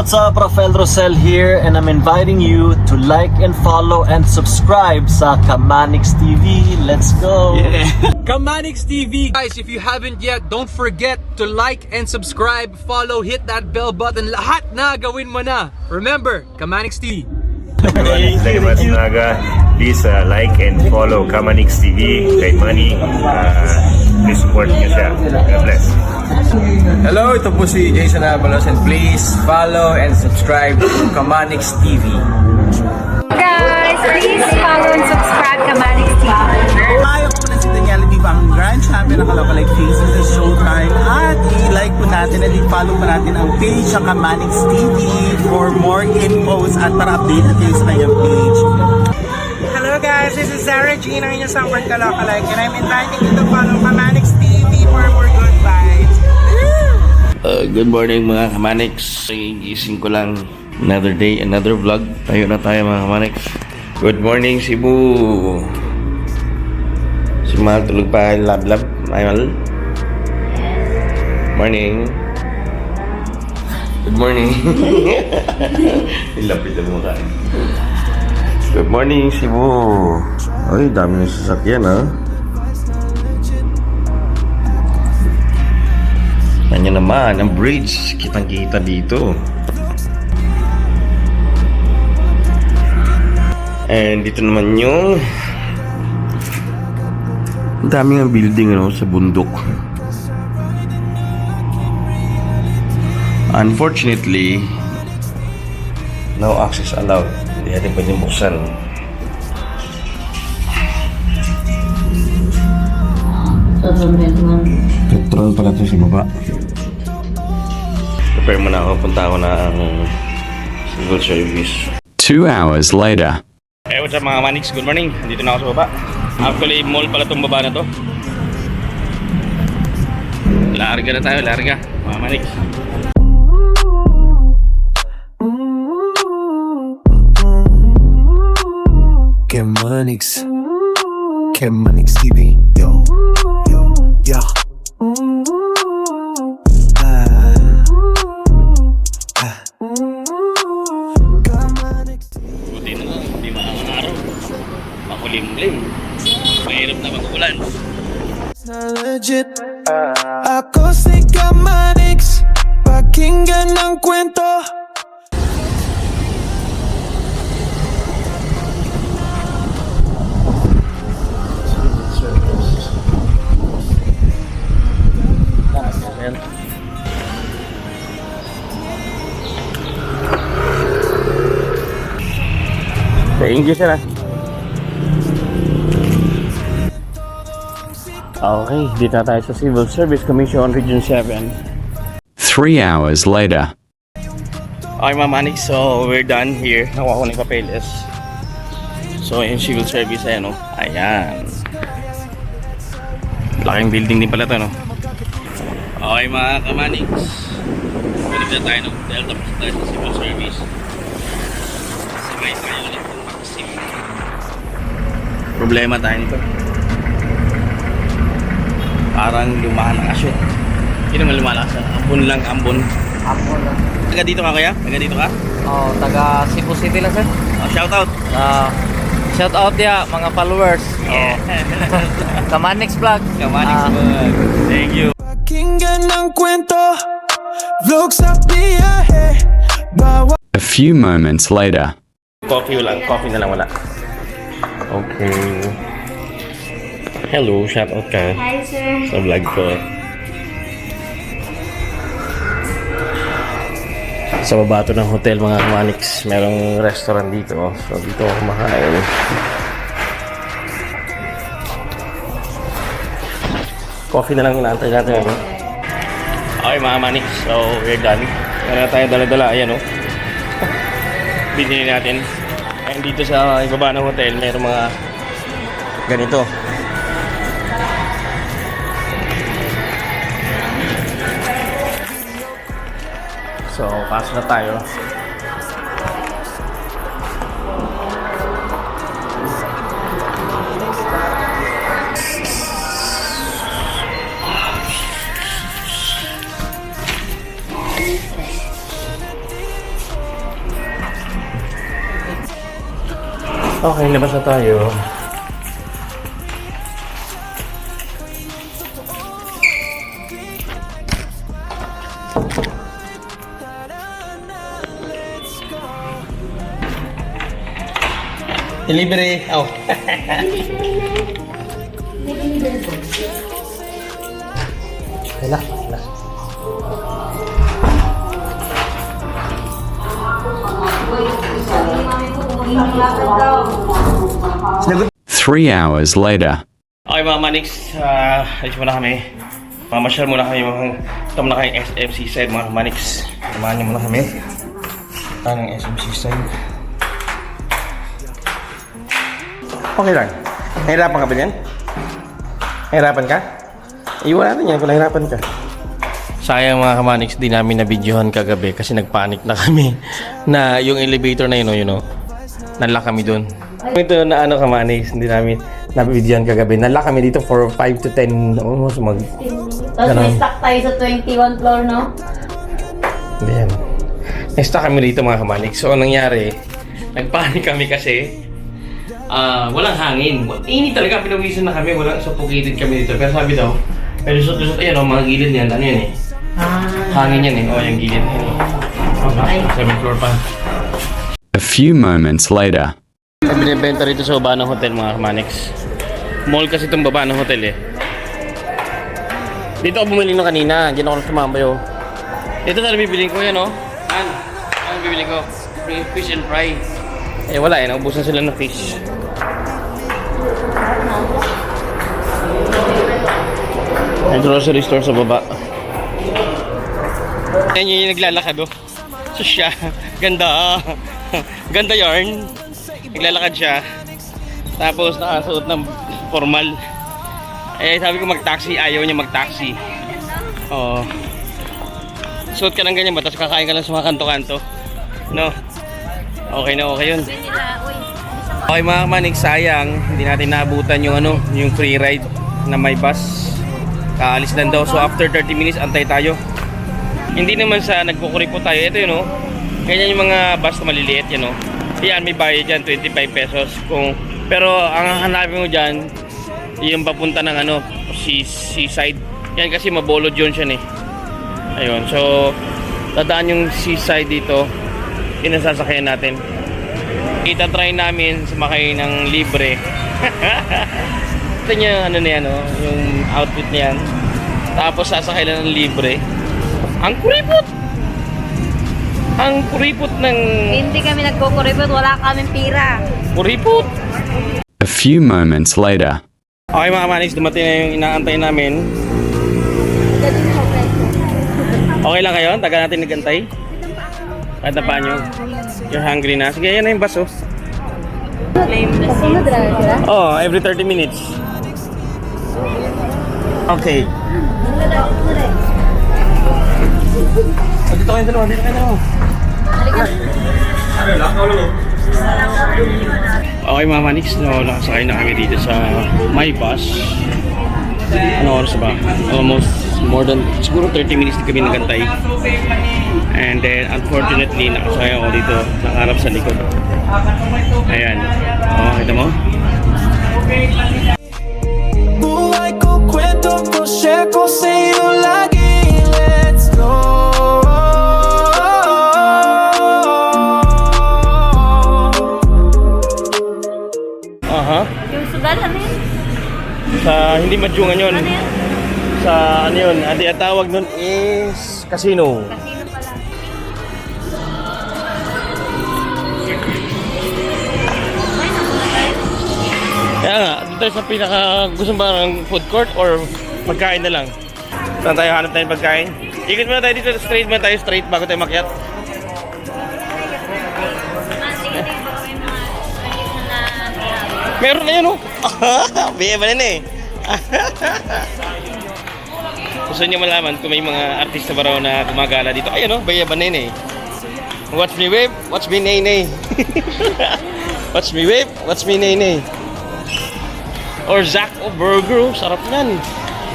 What's up, Rafael Rosel here, and I'm inviting you to like and follow and subscribe sa Kamanix TV. Let's go! Yeah. Kamanix TV. Guys, if you haven't yet, don't forget to like and subscribe, follow, hit that bell button. Lahat na gawin mo na. Remember, Kamanix TV. Everyone, Dani Matsunaga. Please like and follow Kamanix TV. Kay Money. Please support niyo siya. God bless. Hello, ito po si Jason Avalos and please follow and subscribe to Kamanix TV. Guys, please follow and subscribe Kamanix TV. Hi, ako na si Daniela Diva, ang Grand Champion ng Kalokalike Faces sa Showtime. At i-like po natin at i-follow po natin ang page sa Kamanix TV for more infos at para updated kayo sa kanyang page. Hello guys, this is Sarah Jean, ang inyong Soundboard Kalokalike, and I'm inviting you to follow Kamanix TV for more good vibes. Good morning mga Kamanix. Gising ko lang. Another day, another vlog. Tayo na tayo mga Kamanix. Good morning Cebu. Si Mahal tulog pa. Lab. Mahal. Morning. Good morning. Ilapit ang mukha. Good morning Cebu. Ay, dami ng sasakyan ha. Kanya naman, ang bridge, kitang-kita dito. And dito naman yung daming ang building sa bundok. Unfortunately, no access allowed. Hindi natin pwedeng buksan. Petrol pala ito sa baba. Prepare mo na ako. Punta ako na ang civil service. 2 hours later. Hey, what's up mga Manix? Good morning. Dito na ako sa baba. Actually, mall pala itong baba na to. Larga na tayo, larga. Mga Manix. Kamanix TV. Yo. Yeah. Buti na lang, hindi makakaraw. Makulimlim. Mahirap na mag-ulan. Legit. Ako si Kamanix, pakinggan ng kwento. Thank you, sir. Okay, dito na tayo sa Civil Service Commission Region 7. 3 hours later. Okay mga Manix, so we're done here. Nakuha ko na yung papeles. So yung Civil Service, ayan o. Ayan. Laking building din pala ito, no? Okay mga Kamanix, balik na tayo ng hotel. Tapos tayo sa Civil Service. Sabay tayo ulit ng Maxim. Problema tayo nito. Parang lumahan na kasi. Hindi naman lumalakas. Ambon lang, ambon. Ambon lang. Taga dito ka kaya? Taga dito ka? Oh, taga Cebu City lang sir. Shout out. Shout out ya mga followers. Yeah. Kamanix Vlog. Kamanix Vlog. Thank you. Pakinggan ng kwento, vlog sa biyahe. A few moments later. Coffee lang. Coffee na lang wala. Okay. Hello, shout out ka. Hi, sir. Sa vlog ko. Sa baba to ng hotel mga Kamanix, merong restaurant dito. So dito ako kumakain. Coffee na lang inaantay natin. Okay mga Kamanix, so we're done. Meron tayo dala-dala, ayan o. Binili natin. And dito sa ibaba ng hotel, merong mga ganito. So, pasok na tayo. Okay, labas na tayo. Delivery. Oh. Wala. 3 hours later. Okay mga Manix, alis muna kami. Mamasyal muna kami ito muna kayong SMC side mga Manix. Samahan niyo muna kami. Tayo ng SMC side. Okay lang. Nahirapan ka ba yan? Nahirapan ka? Iwan natin yan kung nahirapan ka. Sayang mga Kamanix, di namin na-videohan kagabi kasi nagpanik na kami na yung elevator na yun, you know, nalak kami dun. Ito na ano Kamanix, hindi namin na-videohan kagabi. Nalak kami dito for 5 to 10, almost Tapos may stuck tayo sa 21 floor, no? Hindi yan. Na-stuck kami dito mga Kamanix. So, anong nangyari? Nagpanik kami kasi walang hangin. Init talaga, pinawisan na kami. Walang suffocated kami dito. Pero sabi daw, pero lusot-lusot, ayan o, mga gilid yan. Ano yan eh? Hangin yan eh. O, yung gilid. Okay. 7th floor pa. A few moments later. Binibenta rito sa baba ng hotel mga Kamanix. Mall kasi itong baba ng hotel eh. Dito ako bumili nung kanina. Diyan ako sumambay oh. Ito na bibiling ko yan oh. Ano bibiling ko? Fish and fry. Eh wala eh. Naubusan sila ng fish. May grocery store sa baba. Ayan yung naglalakad oh. So siya. Ganda. Ganda yarn. Naglalakad siya. Tapos nakasuot ng formal. Eh sabi ko mag-taxi. Ayaw niya mag-taxi. Oo. Suot ka ng ganyan ba? Tapos kakain ka lang sa mga kanto-kanto. No? Okay na okay yun. Okay mga Manix, sayang. Hindi natin naabutan yung ano, yung free ride na may bus. Kaalis lang daw. So after 30 minutes, antay tayo. Hindi naman sa nagkukuripot tayo. Ito yun, no? Ganyan yung mga bus na maliliit, yan, no? Yan, may bayad dyan, 25 pesos. Pero ang hanapin mo dyan, yung papunta ng ano, seaside. Yan kasi mabolod yun siya, eh. Ayun, so, dadaan yung seaside dito. Yun ang sasakyan natin. Itatry namin sumakay ng libre. Ito niya, ano na yan, no? Yung outfit niyan. Tapos sasakay lang ng libre. Ang kuripot! Ang kuripot ng... Hindi kami nagkukuripot, wala kaming pira. Kuripot! A few moments later. Okay mga Manix, dumating na yung inaantay namin. Okay lang kayo? Tagal natin nagantay. Kahit na paano. You're hungry na. Sige, yan na yung bus oh. Oh, every 30 minutes. Okay. Dito kayo dalawa, dito kayo dalawa. Okay mga Manix, no, nakasakay na kami dito sa my bus. Ano oras ba? Almost more than siguro 30 minutes na kami nagantay. And then unfortunately nakasakay ako dito, nakaharap sa likod. Ayan. Oh, kita mo? Buhay ko, kwento ko, share ko sa'yo lagi. Let's go. Yung sugal, ano yun? Sa hindi madyungan yun. Ano yun? Sa ano yun? Ang tawag nun is casino. Casino pala. Kaya nga, dito tayo sa pinaka gusto ba ng food court or magkain na lang? Saan tayo hanap tayo pagkain? Ikot muna tayo dito, straight bago tayo makyat. Meron na yun oh. Biya ba na eh. Gusto nyo malaman kung may mga artista ba raw na gumagala dito. Ayun oh, Biya ba na yun eh. Watch me whip, watch me nay nay. Watch me whip, watch me nay nay. Or Zack o burger, sarap yan.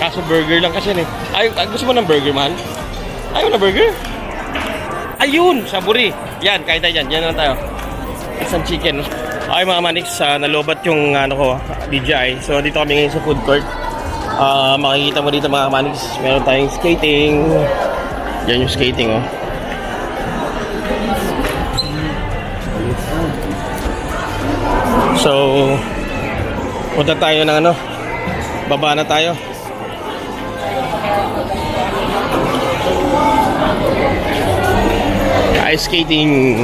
Kaso burger lang kasi eh. Ay, gusto mo ng burger, mahal? Ayaw na burger? Ayun, saburi. Yan, kahit tayo dyan. Yan lang tayo. Isang chicken. Okay mga Manix, nalobat yung DJI. So dito kami ngayon sa food court. Makikita mo dito mga Manix, meron tayong skating. Yan yung skating oh. So punta tayo ng baba na tayo. Ice skating.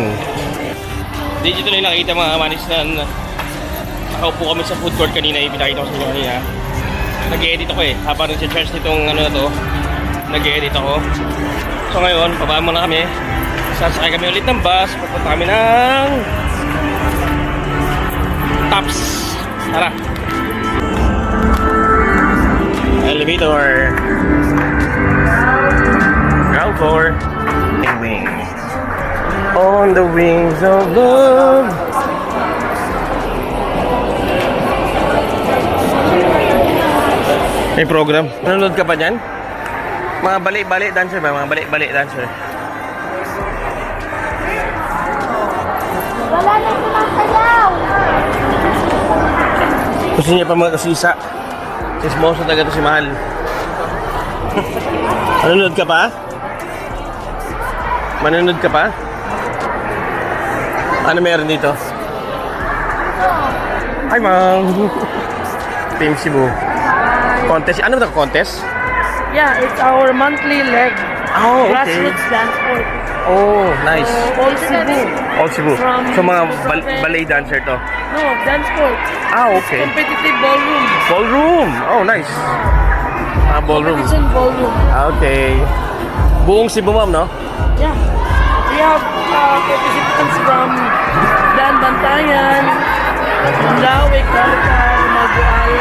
Dito lang nakita mga Manix na nakaupo kami sa food court kanina. Pinakita ko sa inyo kanina. Nag-edit ako eh. Habang nag-charge nitong na to, nag-edit ako. So ngayon, baba muna kami. Sasakay kami ulit ng bus. Pupunta kami ng Tops. Tara. Elevator. Ground floor. Wing. On the wings of love. May program. Nanonood ka pa dyan? Mga balik-balik dancer ba? Mga balik-balik dancer. Wala na sumasayaw! Gusto niya pa mga kasisa. Sismoso talaga ito si Mahal. Manonood ka pa? Manonood ka pa? Ano meron dito? Hi, ma'am. Team Cebu. Contest. Ano ba ito? Contest? Yeah, it's our monthly leg. Oh, okay. Grassroots dance sport. Oh, nice. All Cebu. All Cebu. So mga ballet dancer to? No, dance sport. Ah, okay. Competitive ballroom. Ballroom. Oh, nice. Ballroom. Competition ballroom. Okay. Buong Cebu, ma'am, no? Yeah. We have participants from Dan Bantayan, Mandaue, Calcar, Magual.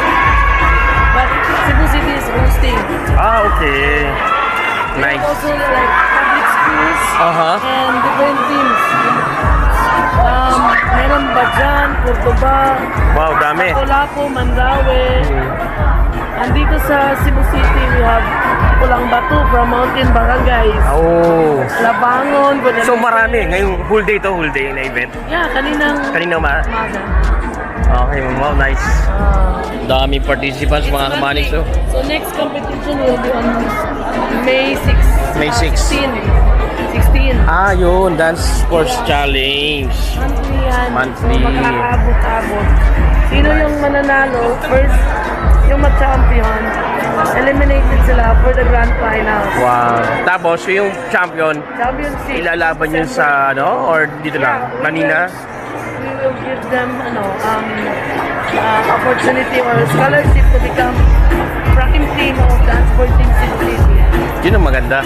But Cebu City is hosting. Ah, okay. Nice. Also like public schools and different teams. Meron Bajan, Cordoba, Wow, dami. Lapu-Lapu, Mandaue. And dito sa Cebu City, we have Pulang Batu from Mountain Barangays. Oh. Labangon. So marami. Ngayong whole day na event. Yeah, Kaninang maga. Okay, wow, nice. Dami participants mga Kamanix. So next competition will be on May 6. May 6. 16. Ah, yun. Dance Sports Challenge. Monthly yan. Monthly. So makakaabot-abot. Sino yung mananalo? First, yung ma-champion, eliminated sila for the grand final. Wow. Tapos, yung champion, Championship. ilalaban yun sa, or dito lang? Manila? We will give them, opportunity or scholarship to become tracking team of dance sport team City. Yun ang maganda.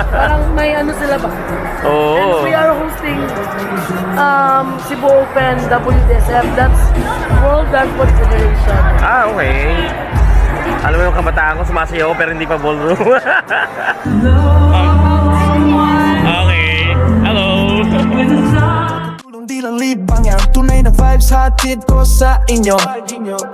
Parang may sila ba? Oo. And we are hosting Cebu Open WDSF. That's World Dance Sport Federation. Ah, okay. Alam mo yung kabataan ko, sumasayaw pero hindi pa ballroom. Okay. Hello. Di lang libang yan, tunay na vibes hatid ko sa inyo.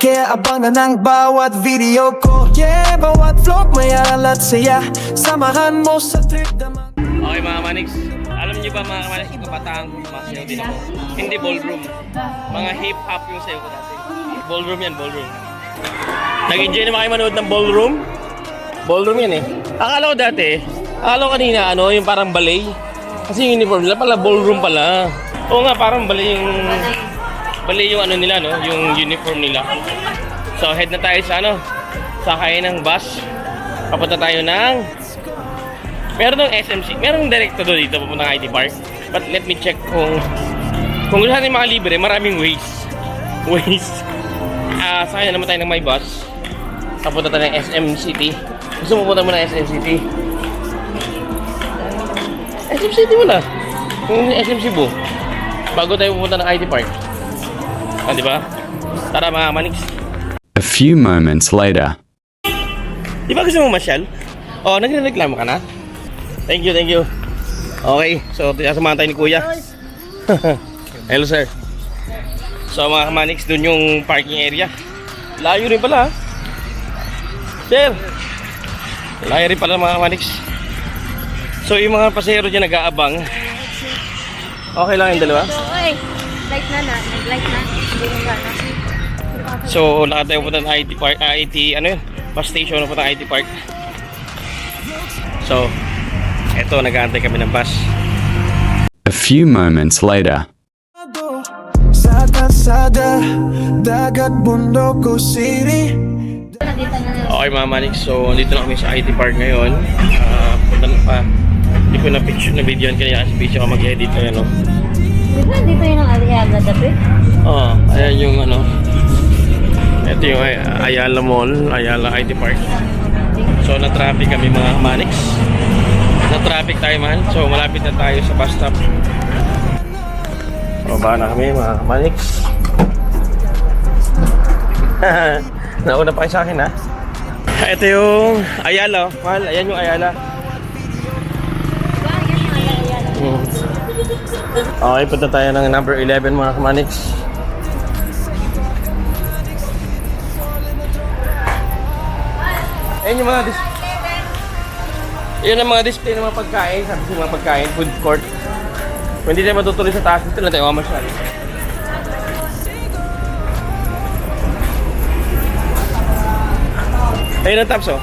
Kaya abang na ng bawat video ko. Yeah, bawat vlog may aral at saya. Samahan mo sa trip naman. Okay mga Manix, alam niyo ba mga Manix, yung kabataan sumasayaw din ako. Hindi ballroom. Mga hip-hop yung sayo ko dati. Ballroom yan, ballroom. Nag-enjoy naman kayo manood ng ballroom? Ballroom yan eh. Akala ko kanina yung parang ballet. Kasi yung uniform nila pala ballroom pala. Oo nga, parang ballet yung nila, no? Yung uniform nila. So head na tayo sa sakay ng bus. Papunta tayo ng meron ng SMC. Merong direkto dito papunta ng IT Park. But let me check kung gusto natin makalibre, maraming ways. Sakay na naman tayo ng my bus. Papunta tayo ng SM City. Gusto mo punta mo ng SM City? SM City mo na. Kung SM Cebu. Bago tayo pupunta ng IT Park. Di ba? Tara mga Manix. A few moments later. Di ba gusto mo masyal? Oh, nagre-reklamo ka na? Thank you. Okay, so sasamahan tayo ni Kuya. Hello sir. So mga Manix, dun yung parking area. Layo rin pala. Sir, layo rin pala mga Manix. So yung mga pasahero dyan nag-aabang. Okay lang yung dalawa? Nag-light na. Hindi mo gana. So, lakad tayo punta ng IT Park, ano yun? Bus station na punta ng IT Park. So, eto, nag-aantay kami ng bus. A few moments later. Sa kalsada, dagat, bundok o city. Okay mga Manix, so andito na kami sa IT Park ngayon. Punta na pa. Hindi ko na picture na video kanina kasi picture ako mag-edit. Ayan o. Di ba dito yung Ayala dapat? Oo, ayan yung ano. Ito yung Ayala Mall, Ayala IT Park. So na-traffic kami mga Manix. Na-traffic tayo man. So malapit na tayo sa bus stop. Baba na kami mga Manix. Nauna pa kayo sa akin ha. Ito yung Ayala. Mahal, ayan yung Ayala. Okay, punta tayo ng number 11 mga Manix. Ayan yung mga Ayan ang mga display ng mga pagkain. Sabi sa mga pagkain, food court. Kung hindi tayo matutuloy sa taas, dito lang tayo mamasyal. Ayun ang tops oh.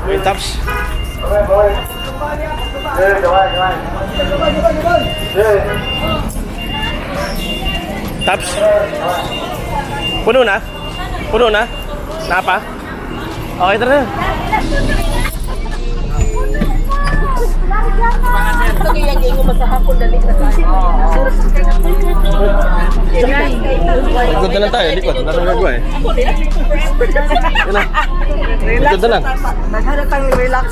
Ayun tops. Tops. Puno na? Puno na? Napa? Okay, tara na. Likod na lang tayo, likod. Wala nang gagawa eh. Yun na. Likod na lang. Naghanapang relax,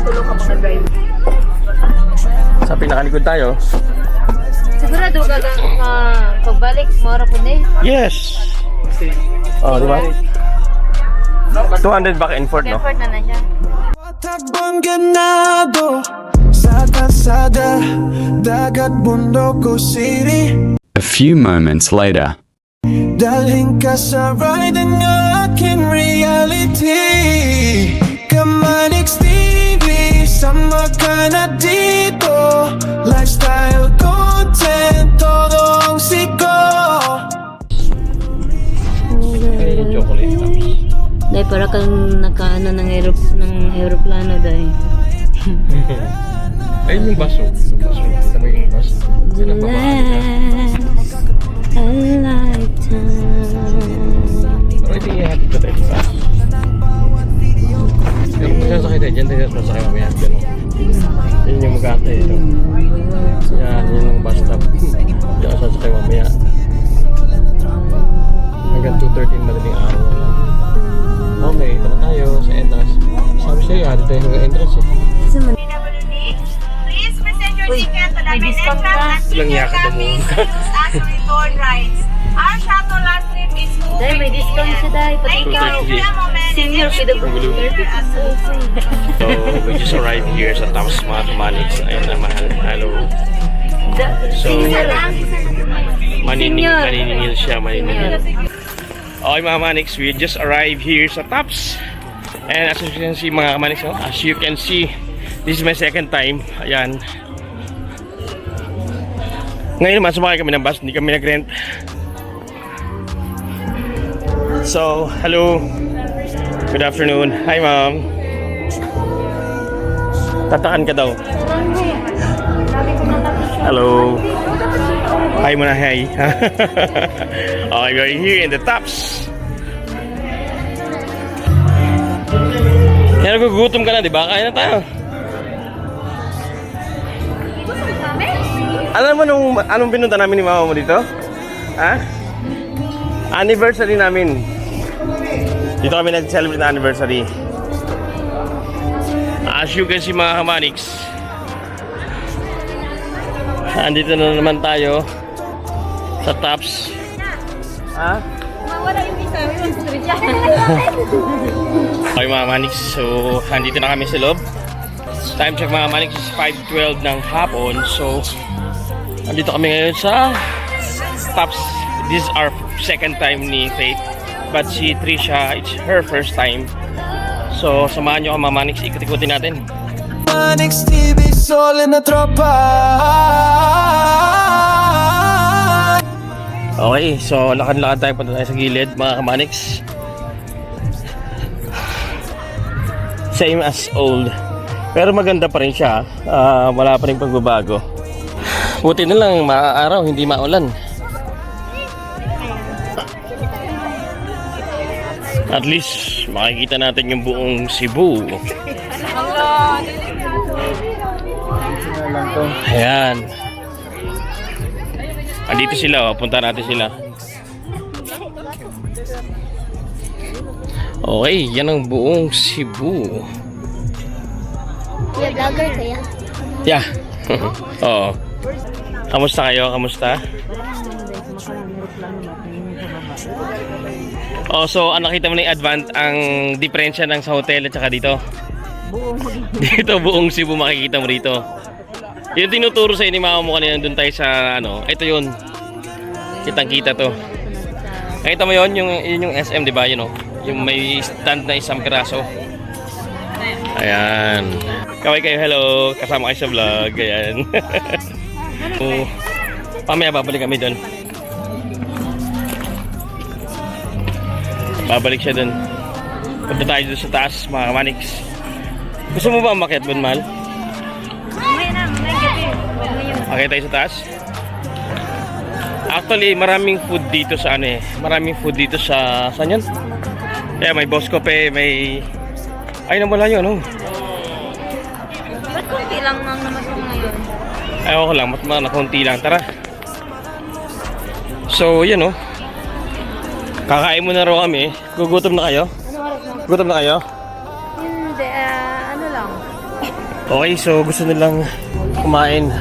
tulog ka mag-drive. Sa pinakalikod tayo. Sigurado ka pagbalik, mara po na Yes! Oh, di ba? 200 back and forth, no? Effort na siya. Takbong ganado. Sa kalsada, dagat, bundok o city. A few moments later. Dalhin ka sa ride ng aking reality. Kamanix TV, sama ka na dito. Lifestyle content, todo ang siko. Ay, yung chocolate tops. Dahil para kang nakaano ng aeroplano dahil. Ayun yung baso. Yung baso. Kita mo yung baso. Yan ang babae. A lifetime. Pero ito yung hatid ko tayo sa pero kung sasakay tayo dyan, tayo sasakay mamaya. Yan yung mag-aantay ito. Yan yung bus stop. Diyan ka sasakay mamaya. Hanggang 2:13 madaling araw. Okay, tara tayo sa entrance. Sabi sa'yo, hatid tayo hanggang entrance eh. Please present your ticket to the main entrance and Ilang yaka your mo. copies as return rides. Our shuttle last trip is moving. Dahil may discount siya dahil. Pati ikaw, senior PWD. So, we just arrived here sa Taos mga Manix. Ayun na, mahal. Hello. So, maniningil siya, maniningil. Okay mga Manix, we just arrived here sa Taps. And as you can see mga Manix, no? As you can see, this is my second time. Ayan. Ngayon naman, sumakay kami ng bus, hindi kami nag-rent. So, hello. Good afternoon. Hi ma'am. Tatakan ka daw. Hello. Hi muna, hi. Okay, we're here in the Tops. Kaya nagugutom ka na, di ba? Kaya na tayo. Alam mo anong pinunta namin ni mama mo dito? Ha? Anniversary namin. Dito kami nag-celebrate na anniversary. As you can see mga Kamanix, andito na naman tayo sa Tops. Ha? Mawala yung isa, yung siya. Okay mga Manix, so andito na kami sa loob. Time check mga Manix is 5:12 ng hapon. So andito kami ngayon sa Tops. This is our second time ni Faith, but si Trisha, it's her first time. So samahan nyo mga Manix, ikot-ikotin natin. Manix TV, Sol na tropa. Okay, so lakad-lakad tayo, punta tayo sa gilid mga kamanix. Same as old. Pero maganda pa rin siya. Wala pa rin pagbabago. Buti na lang maaaraw, hindi maulan. At least makikita natin yung buong Cebu. Ayan. Andito sila, punta natin sila. Okay, yan ang buong Cebu. Yeah, vlogger kaya? Yeah. Oo. Kamusta kayo? Kamusta? Oh, so nakita mo na yung ang diferensya ng sa hotel at saka dito? Dito buong Cebu makikita mo rito. Yung tinuturo sa inyo mama mo kanina doon tayo sa ito yun. Kitang-kita to. Nakita mo yun yung SM, di ba? Yung may stand na isang piraso. Ayan. Kaway kayo, hello. Kasama kayo sa vlog. Ayan. So, mamaya babalik kami doon. Babalik siya doon. Punta tayo doon sa taas, mga kamanix. Gusto mo ba umakyat doon, mahal? Okay tayo sa taas. Actually, maraming food dito sa Maraming food dito sa saan yun? Kaya may Boscope, may ay nawala yun, Ba't kunti lang nang naman ngayon? Ayaw ko lang, mas konti lang. Tara. So, yun kakain muna raw kami. Gugutom na kayo? Gutom na kayo? Hindi, ano lang. Okay, so gusto nilang kumain.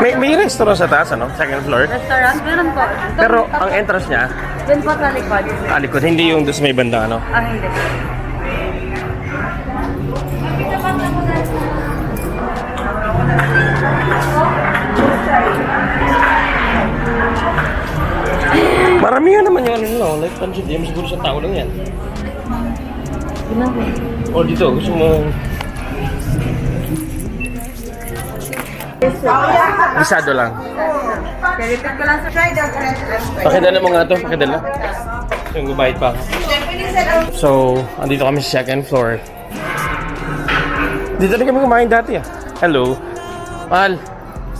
May restaurant sa taas, second floor. Restaurant, meron po. Pero ang entrance niya, Doon po sa likod. likod, hindi yung doon sa may banda, Hindi. Maramihan naman yung like pancit, yung siguro sa tao lang yan. O dito, gusto mo Isado lang. Repeat ko lang sa Friday. Pakidala mo nga ito, pakidala. Yung gubayad pa. So, andito kami sa second floor. Dito na kami kumain dati Hello. Mahal,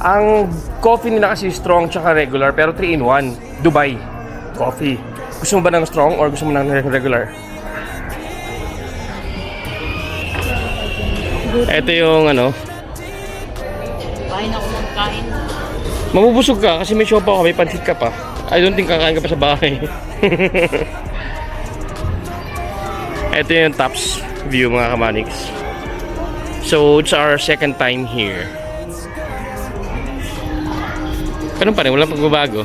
ang coffee nila kasi strong tsaka regular, pero 3-in-1. Dubai coffee. Gusto mo ba ng strong or gusto mo ng regular? Ito yung Kain ako ng kain. Mabubusog ka kasi may siopaw ka, may pansit ka pa. I don't think kakain ka pa sa bahay. Ito yung tops view mga kamanix. So it's our second time here. Ganun pa rin, walang pagbabago.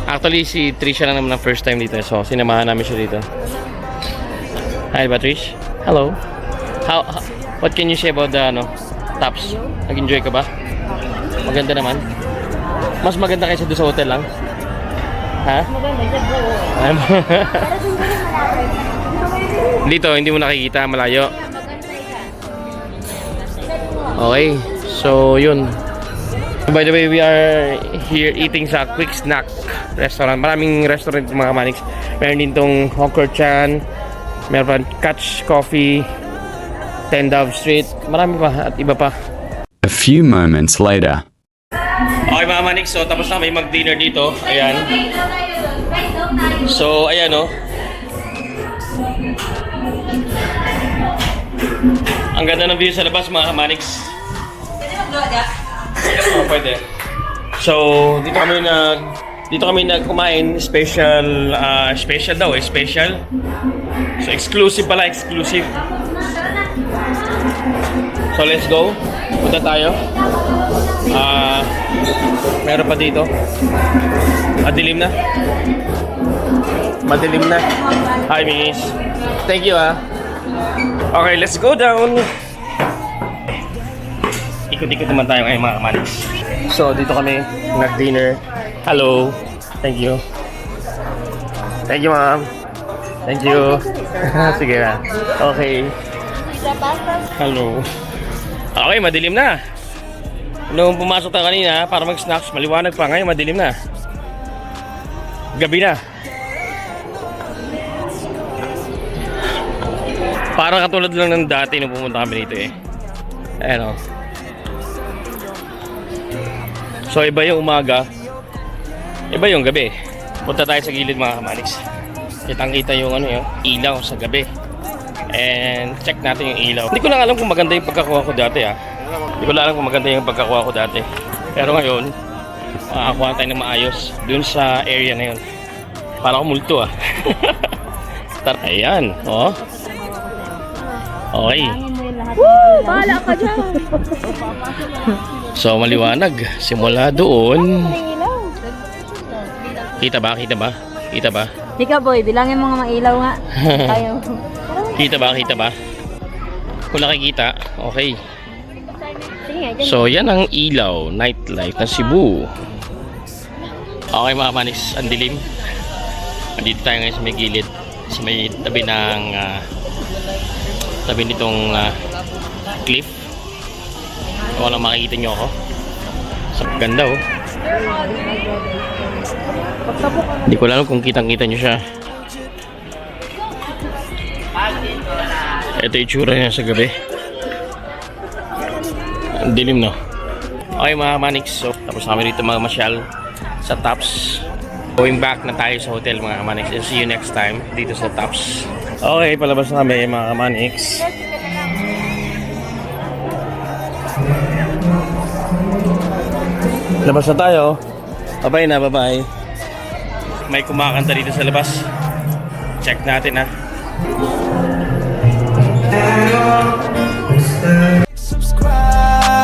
Actually si Trish lang naman ang first time dito, so sinamahan namin siya dito. Hi Patrice. Hello. What can you say about the tops? Nag-enjoy ka ba? Maganda naman. Mas maganda kaysa doon sa hotel lang? Ha? Dito, hindi mo nakikita, malayo. Okay, so yun. By the way, we are here eating sa Quick Snack restaurant. Maraming restaurant mga kamanix. Meron din tong Hawker Chan, meron pa Catch Coffee, 10 Dove Street, marami pa at iba pa. A few moments later. Okay mga manix, so tapos na may mag-dinner dito. Ayan. So, ayan Ang ganda ng view sa labas mga manix. Pwede mag-load Pwede. So, dito kami kumain special daw special. So, exclusive pala, exclusive. So, let's go. Punta tayo. Meron pa dito. Madilim na. Hi, miss. Thank you, Okay, let's go down. Ikot-ikot naman tayo ngayon, mga kamanix. So, dito kami nag-dinner. Hello. Thank you. Thank you, ma'am. Thank you. Sige na. Okay. Hello. Okay, madilim na. Nung pumasok tayo kanina para mag-snacks, maliwanag pa. Ngayon, madilim na. Gabi na. Parang katulad lang ng dati nung pumunta kami dito eh. Ayan o. So iba yung umaga, iba yung gabi. Punta tayo sa gilid mga kamanix. Kitang-kita yung ano yung ilaw sa gabi. And check natin yung ilaw. Hindi ko lang alam kung maganda yung pagkakuha ko dati ha. Hindi ko lang alam kung maganda yung pagkakuha ko dati. Pero ngayon, makakuha tayo ng maayos dun sa area na yun. Para ko multo ah. Ayan, oh. Okay. Woo! Bahala ka dyan! So maliwanag. Simula doon. Kita ba? Kita ba? Kita ba? Ika boy, bilangin mo nga mailaw nga. Ayaw. Kita ba? Kita ba? Kung nakikita, okay. Sige, So yan ang ilaw, nightlife ng Cebu. Okay mga manis, ang dilim. Andito tayo ngayon sa may gilid. Sa may tabi ng tabi nitong cliff. Kung lang makikita nyo ako. Sa ganda oh. Hindi ko alam kung kitang-kita nyo siya. Ito yung tsura niya sa gabi. Ang dilim no. Okay mga manix, so tapos kami dito mga masyal sa Tops. Going back na tayo sa hotel mga manix. And see you next time dito sa Tops. Okay, palabas na kami mga manix. Labas na tayo. Bye na, bye. May kumakanta dito sa labas. Check natin ha. Subscribe,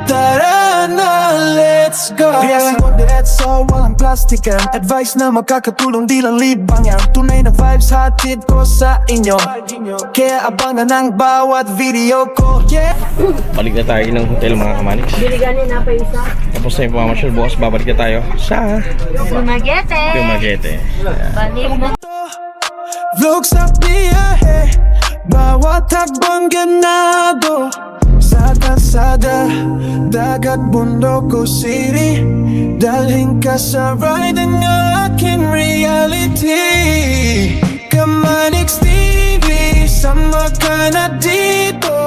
tara na, let's go. Biyasin mo diretso, walang plastikan. Advice na makakatulong, di lang libangan. Tunay na vibes hatid ko sa inyo, kaya abangan ang bawat video ko, yeah. Balik na tayo ng hotel mga kamanix. Biliganin na pa isa. Tapos na yung pamamasyal, bukas babalik na tayo sa Dumaguete. Balik na. Vlog sa biyahe, bawat hakbang ganado. Sa kalsada, dagat, bundok o city, dalhin ka sa ride ang aking reality. Kamanix TV, sama ka na dito.